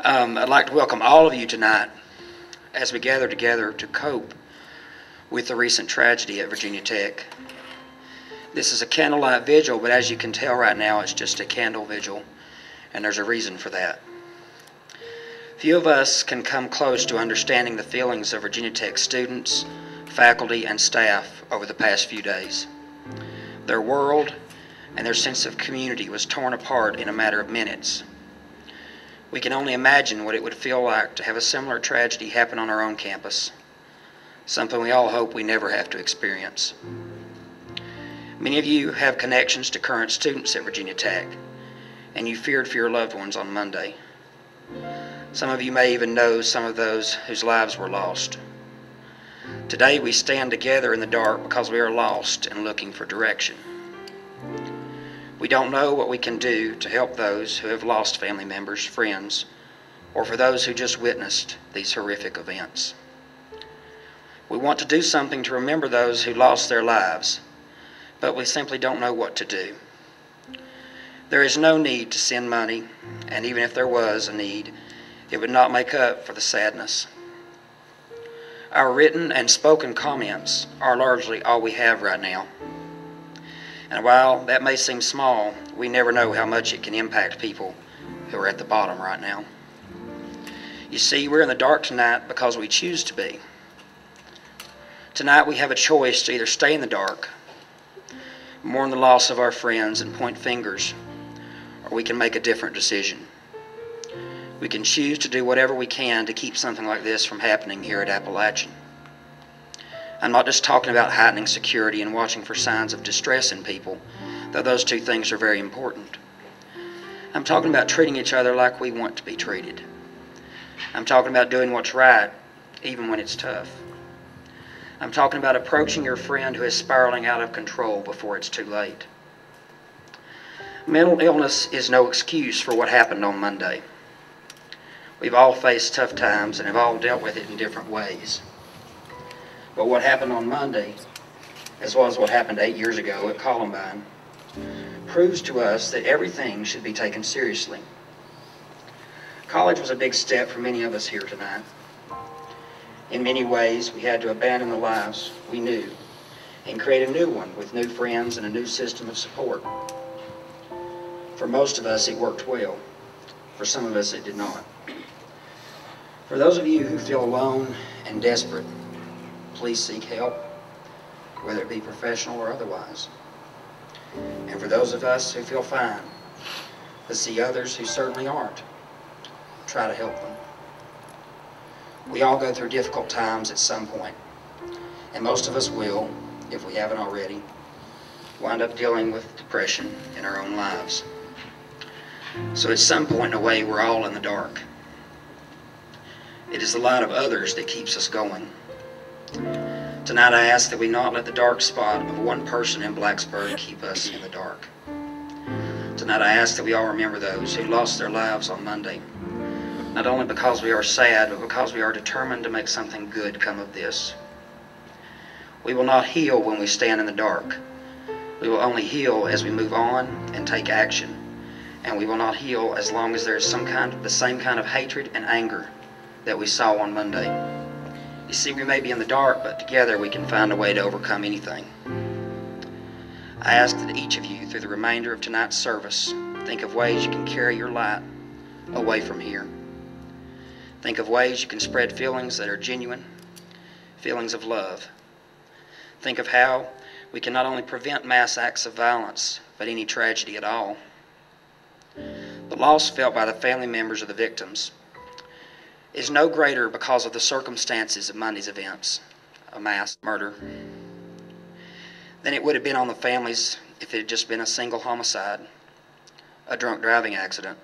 I'd like to welcome all of you tonight as we gather together to cope with the recent tragedy at Virginia Tech. This is a candlelight vigil, but as you can tell right now, it's just a candle vigil, and there's a reason for that. Few of us can come close to understanding the feelings of Virginia Tech students, faculty, and staff over the past few days. Their world and their sense of community was torn apart in a matter of minutes. We can only imagine what it would feel like to have a similar tragedy happen on our own campus, something we all hope we never have to experience. Many of you have connections to current students at Virginia Tech, and you feared for your loved ones on Monday. Some of you may even know some of those whose lives were lost. Today we stand together in the dark because we are lost and looking for direction. We don't know what we can do to help those who have lost family members, friends, or for those who just witnessed these horrific events. We want to do something to remember those who lost their lives, but we simply don't know what to do. There is no need to send money, and even if there was a need, it would not make up for the sadness. Our written and spoken comments are largely all we have right now. And while that may seem small, we never know how much it can impact people who are at the bottom right now. You see, we're in the dark tonight because we choose to be. Tonight we have a choice to either stay in the dark, mourn the loss of our friends, and point fingers, or we can make a different decision. We can choose to do whatever we can to keep something like this from happening here at Appalachian. I'm not just talking about heightening security and watching for signs of distress in people, though those two things are very important. I'm talking about treating each other like we want to be treated. I'm talking about doing what's right, even when it's tough. I'm talking about approaching your friend who is spiraling out of control before it's too late. Mental illness is no excuse for what happened on Monday. We've all faced tough times and have all dealt with it in different ways. But what happened on Monday, as well as what happened 8 years ago at Columbine, proves to us that everything should be taken seriously. College was a big step for many of us here tonight. In many ways, we had to abandon the lives we knew and create a new one with new friends and a new system of support. For most of us, it worked well. For some of us, it did not. For those of you who feel alone and desperate, please seek help, whether it be professional or otherwise. And for those of us who feel fine, but see others who certainly aren't, try to help them. We all go through difficult times at some point, and most of us will, if we haven't already, wind up dealing with depression in our own lives. So at some point in a way, we're all in the dark. It is the light of others that keeps us going. Tonight I ask that we not let the dark spot of one person in Blacksburg keep us in the dark. Tonight I ask that we all remember those who lost their lives on Monday, not only because we are sad, but because we are determined to make something good come of this. We will not heal when we stand in the dark. We will only heal as we move on and take action, and we will not heal as long as there is the same kind of hatred and anger that we saw on Monday. You see, we may be in the dark, but together we can find a way to overcome anything. I ask that each of you, through the remainder of tonight's service, think of ways you can carry your light away from here. Think of ways you can spread feelings that are genuine, feelings of love. Think of how we can not only prevent mass acts of violence, but any tragedy at all. The loss felt by the family members of the victims is no greater because of the circumstances of Monday's events, a mass murder, than it would have been on the families if it had just been a single homicide, a drunk driving accident,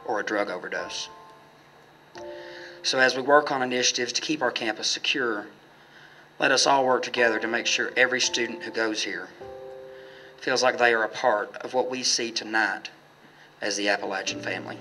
or a drug overdose. So as we work on initiatives to keep our campus secure, let us all work together to make sure every student who goes here feels like they are a part of what we see tonight as the Appalachian family.